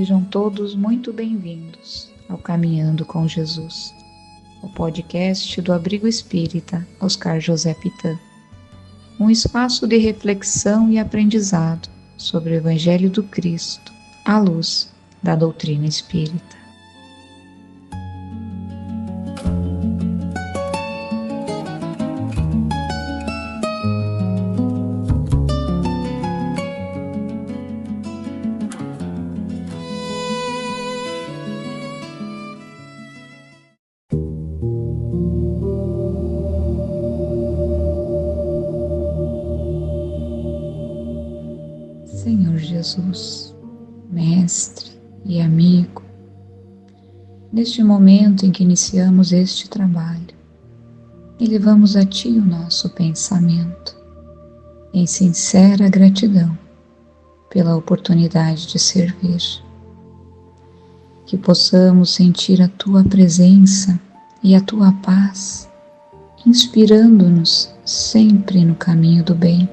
Sejam todos muito bem-vindos ao Caminhando com Jesus, o podcast do Abrigo Espírita Oscar José Pitã, um espaço de reflexão e aprendizado sobre o Evangelho do Cristo à luz da doutrina espírita. Senhor Jesus, Mestre e amigo, neste momento em que iniciamos este trabalho, elevamos a Ti o nosso pensamento, em sincera gratidão pela oportunidade de servir. Que possamos sentir a Tua presença e a Tua paz, inspirando-nos sempre no caminho do bem.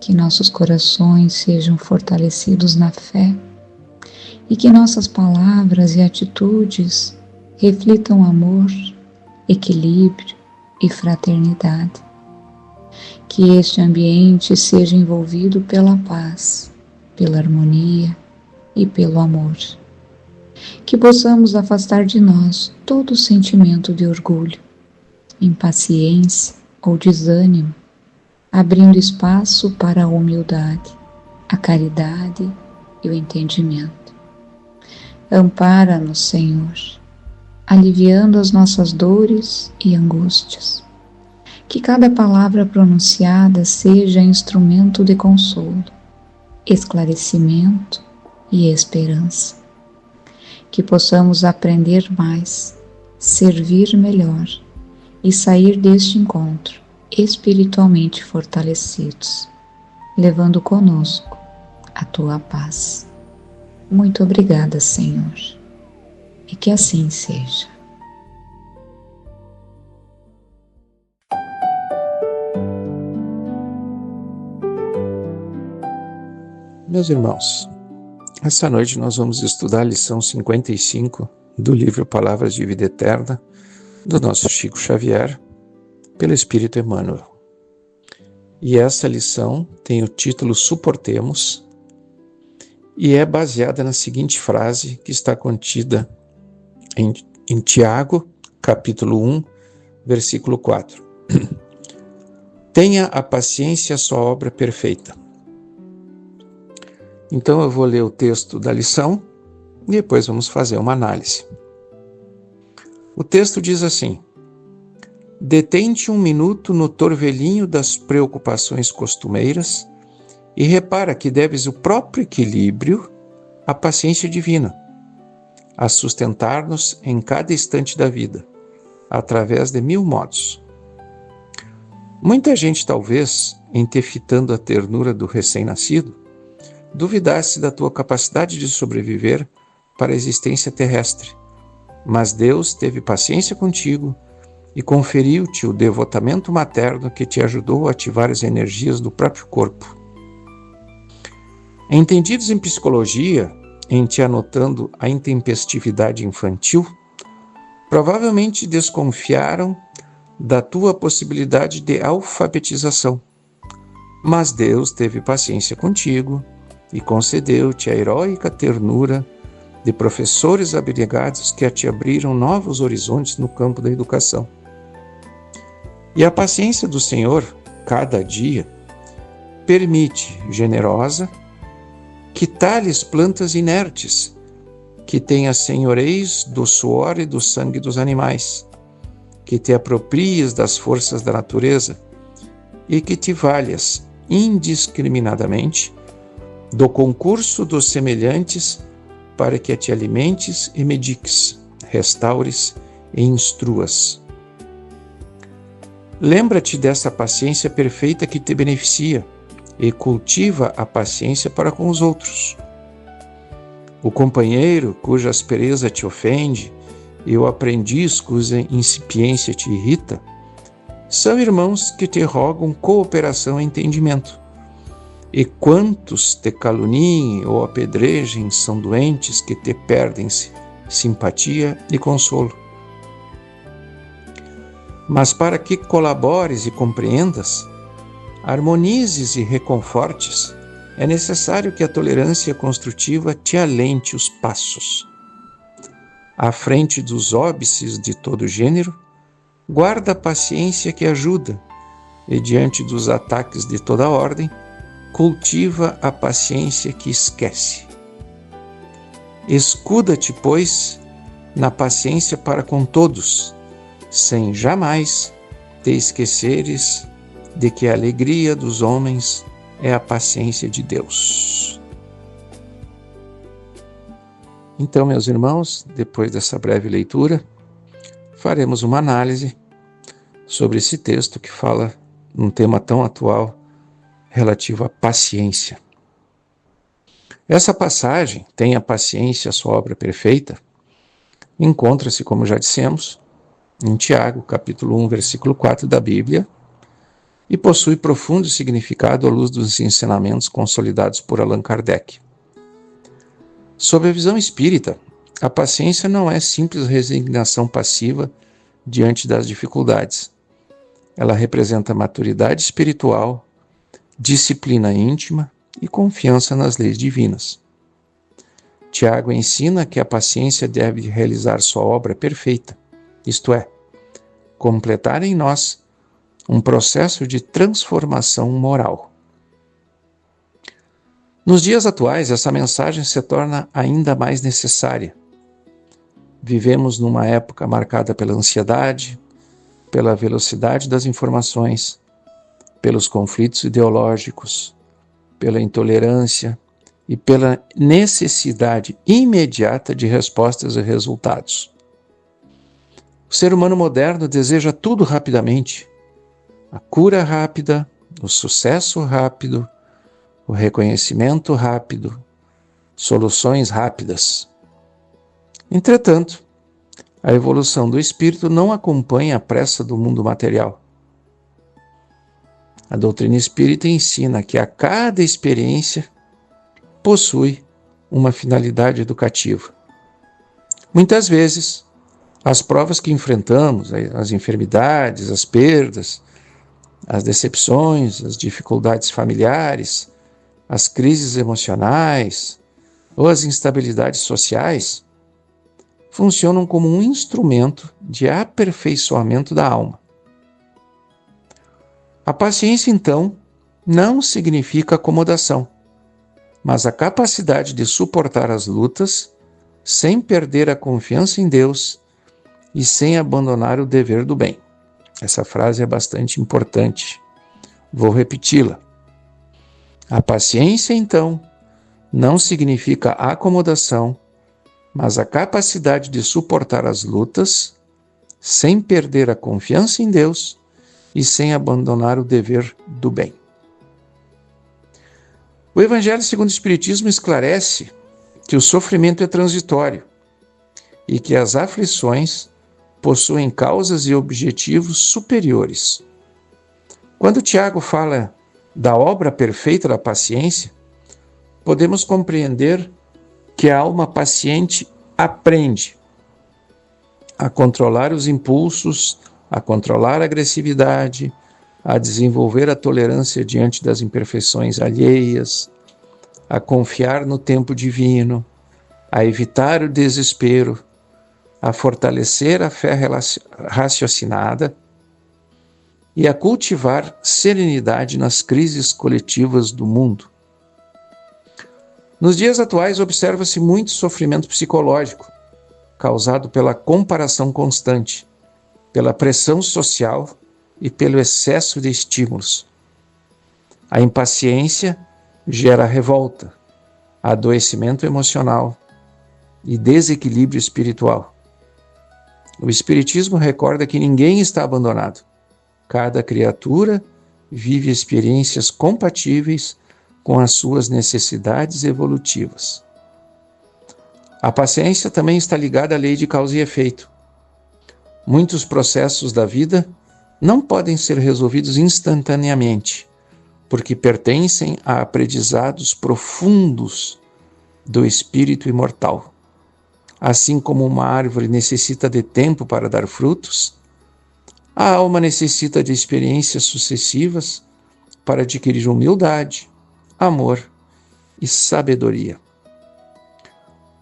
Que nossos corações sejam fortalecidos na fé e que nossas palavras e atitudes reflitam amor, equilíbrio e fraternidade. Que este ambiente seja envolvido pela paz, pela harmonia e pelo amor. Que possamos afastar de nós todo sentimento de orgulho, impaciência ou desânimo, abrindo espaço para a humildade, a caridade e o entendimento. Ampara-nos, Senhor, aliviando as nossas dores e angústias. Que cada palavra pronunciada seja instrumento de consolo, esclarecimento e esperança. Que possamos aprender mais, servir melhor e sair deste encontro espiritualmente fortalecidos, levando conosco a Tua paz. Muito obrigada, Senhor, e que assim seja. Meus irmãos, essa noite nós vamos estudar a lição 55 do livro Palavras de Vida Eterna, do nosso Chico Xavier, pelo Espírito Emmanuel. E essa lição tem o título Suportemos e é baseada na seguinte frase que está contida em Tiago, capítulo 1, versículo 4. Tenha a paciência a sua obra perfeita. Então eu vou ler o texto da lição e depois vamos fazer uma análise. O texto diz assim: detente um minuto no torvelinho das preocupações costumeiras e repara que deves o próprio equilíbrio à paciência divina, a sustentar-nos em cada instante da vida, através de 1000 modos. Muita gente, talvez, entefitando a ternura do recém-nascido, duvidasse da tua capacidade de sobreviver para a existência terrestre, mas Deus teve paciência contigo e conferiu-te o devotamento materno que te ajudou a ativar as energias do próprio corpo. Entendidos em psicologia, em te anotando a intempestividade infantil, provavelmente desconfiaram da tua possibilidade de alfabetização. Mas Deus teve paciência contigo e concedeu-te a heróica ternura de professores abnegados que te abriram novos horizontes no campo da educação. E a paciência do Senhor, cada dia, permite, generosa, que tales plantas inertes, que tenhas senhoreis do suor e do sangue dos animais, que te apropries das forças da natureza e que te valhas indiscriminadamente do concurso dos semelhantes para que te alimentes e mediques, restaures e instruas. Lembra-te dessa paciência perfeita que te beneficia e cultiva a paciência para com os outros. O companheiro cuja aspereza te ofende e o aprendiz cuja incipiência te irrita são irmãos que te rogam cooperação e entendimento, E quantos te caluniem ou apedrejem são doentes que te perdem simpatia e consolo. Mas para que colabores e compreendas, harmonizes e reconfortes, é necessário que a tolerância construtiva te alente os passos. À frente dos óbices de todo gênero, guarda a paciência que ajuda, e diante dos ataques de toda ordem, cultiva a paciência que esquece. Escuda-te, pois, na paciência para com todos, sem jamais te esqueceres de que a alegria dos homens é a paciência de Deus. Então, meus irmãos, depois dessa breve leitura, faremos uma análise sobre esse texto que fala num tema tão atual relativo à paciência. Essa passagem, tenha paciência, a sua obra perfeita, encontra-se, como já dissemos, em Tiago, capítulo 1, versículo 4 da Bíblia, e possui profundo significado à luz dos ensinamentos consolidados por Allan Kardec. Sob a visão espírita, a paciência não é simples resignação passiva diante das dificuldades. Ela representa maturidade espiritual, disciplina íntima e confiança nas leis divinas. Tiago ensina que a paciência deve realizar sua obra perfeita, isto é, completar em nós um processo de transformação moral. Nos dias atuais, essa mensagem se torna ainda mais necessária. Vivemos numa época marcada pela ansiedade, pela velocidade das informações, pelos conflitos ideológicos, pela intolerância e pela necessidade imediata de respostas e resultados. O ser humano moderno deseja tudo rapidamente: a cura rápida, o sucesso rápido, o reconhecimento rápido, soluções rápidas. Entretanto, a evolução do espírito não acompanha a pressa do mundo material. A doutrina espírita ensina que a cada experiência possui uma finalidade educativa. Muitas vezes, as provas que enfrentamos, as enfermidades, as perdas, as decepções, as dificuldades familiares, as crises emocionais ou as instabilidades sociais, funcionam como um instrumento de aperfeiçoamento da alma. A paciência, então, não significa acomodação, mas a capacidade de suportar as lutas sem perder a confiança em Deus e sem abandonar o dever do bem. Essa frase é bastante importante. Vou repeti-la. A paciência, então, não significa acomodação, mas a capacidade de suportar as lutas sem perder a confiança em Deus e sem abandonar o dever do bem. O Evangelho segundo o Espiritismo esclarece que o sofrimento é transitório e que as aflições possuem causas e objetivos superiores. Quando Tiago fala da obra perfeita da paciência, podemos compreender que a alma paciente aprende a controlar os impulsos, a controlar a agressividade, a desenvolver a tolerância diante das imperfeições alheias, a confiar no tempo divino, a evitar o desespero, a fortalecer a fé raciocinada e a cultivar serenidade nas crises coletivas do mundo. Nos dias atuais, observa-se muito sofrimento psicológico, causado pela comparação constante, pela pressão social e pelo excesso de estímulos. A impaciência gera revolta, adoecimento emocional e desequilíbrio espiritual. O Espiritismo recorda que ninguém está abandonado. Cada criatura vive experiências compatíveis com as suas necessidades evolutivas. A paciência também está ligada à lei de causa e efeito. Muitos processos da vida não podem ser resolvidos instantaneamente, porque pertencem a aprendizados profundos do espírito imortal. Assim como uma árvore necessita de tempo para dar frutos, a alma necessita de experiências sucessivas para adquirir humildade, amor e sabedoria.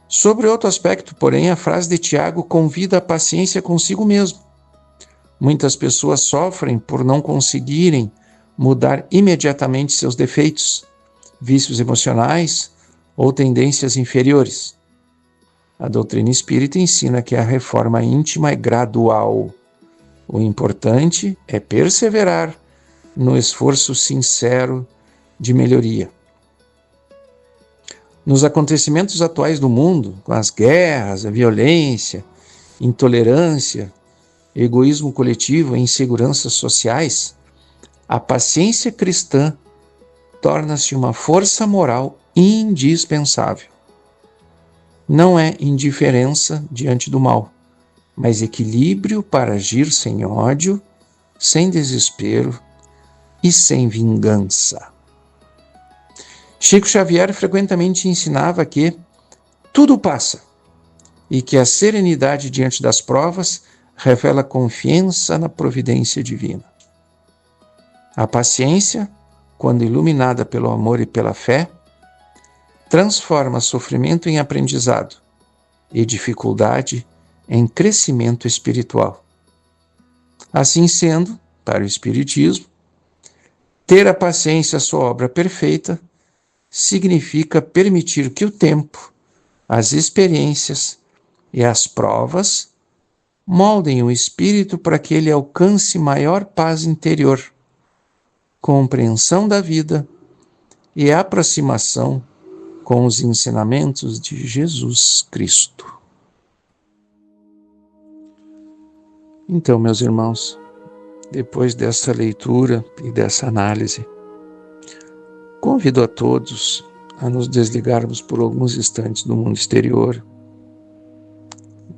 Sobre outro aspecto, porém, a frase de Tiago convida a paciência consigo mesmo. Muitas pessoas sofrem por não conseguirem mudar imediatamente seus defeitos, vícios emocionais ou tendências inferiores. A doutrina espírita ensina que a reforma íntima é gradual. O importante é perseverar no esforço sincero de melhoria. Nos acontecimentos atuais do mundo, com as guerras, a violência, intolerância, egoísmo coletivo e inseguranças sociais, a paciência cristã torna-se uma força moral indispensável. Não é indiferença diante do mal, mas equilíbrio para agir sem ódio, sem desespero e sem vingança. Chico Xavier frequentemente ensinava que tudo passa e que a serenidade diante das provas revela confiança na providência divina. A paciência, quando iluminada pelo amor e pela fé, transforma sofrimento em aprendizado e dificuldade em crescimento espiritual. Assim sendo, para o Espiritismo, ter a paciência sua obra perfeita significa permitir que o tempo, as experiências e as provas moldem o espírito para que ele alcance maior paz interior, compreensão da vida e aproximação com os ensinamentos de Jesus Cristo. Então, meus irmãos, depois dessa leitura e dessa análise, convido a todos a nos desligarmos por alguns instantes do mundo exterior,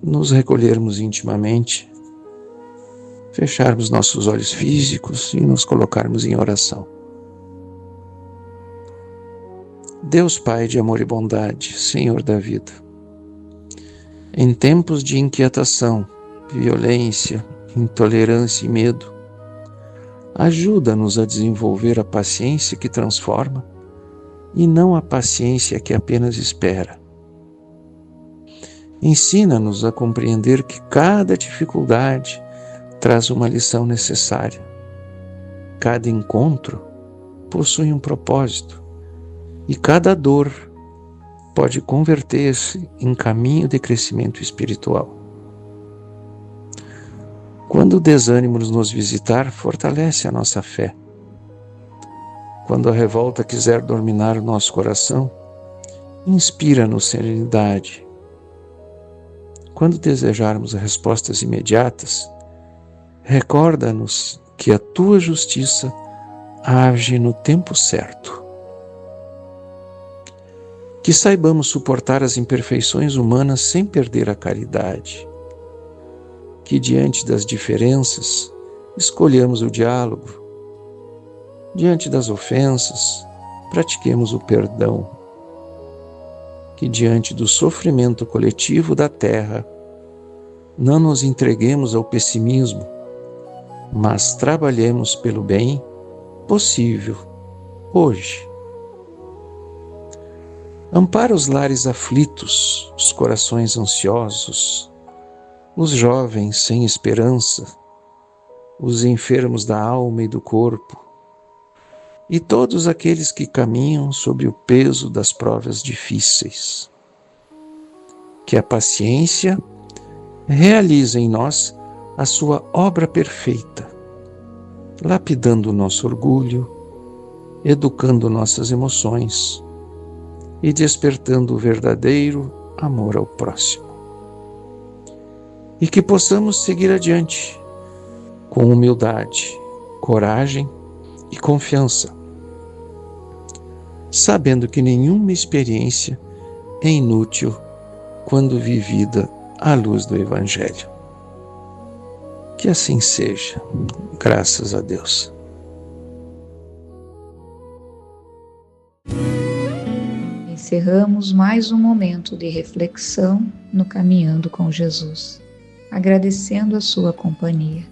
nos recolhermos intimamente, fecharmos nossos olhos físicos e nos colocarmos em oração. Deus Pai de amor e bondade, Senhor da vida, em tempos de inquietação, violência, intolerância e medo, ajuda-nos a desenvolver a paciência que transforma e não a paciência que apenas espera. Ensina-nos a compreender que cada dificuldade traz uma lição necessária. Cada encontro possui um propósito e cada dor pode converter-se em caminho de crescimento espiritual. Quando o desânimo nos visitar, fortalece a nossa fé. Quando a revolta quiser dominar o nosso coração, inspira-nos serenidade. Quando desejarmos respostas imediatas, recorda-nos que a tua justiça age no tempo certo. Que saibamos suportar as imperfeições humanas sem perder a caridade. Que diante das diferenças, escolhamos o diálogo. Diante das ofensas, pratiquemos o perdão. Que diante do sofrimento coletivo da terra, não nos entreguemos ao pessimismo, mas trabalhemos pelo bem possível hoje. Ampara os lares aflitos, os corações ansiosos, os jovens sem esperança, os enfermos da alma e do corpo, e todos aqueles que caminham sob o peso das provas difíceis. Que a paciência realize em nós a sua obra perfeita, lapidando o nosso orgulho, educando nossas emoções e despertando o verdadeiro amor ao próximo. E que possamos seguir adiante com humildade, coragem e confiança, sabendo que nenhuma experiência é inútil quando vivida à luz do Evangelho. Que assim seja, graças a Deus. encerramos mais um momento de reflexão no Caminhando com Jesus, agradecendo a sua companhia.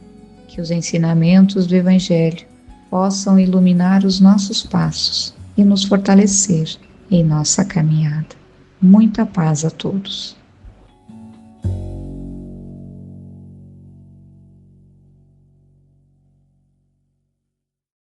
Que os ensinamentos do Evangelho possam iluminar os nossos passos e nos fortalecer em nossa caminhada. Muita paz a todos.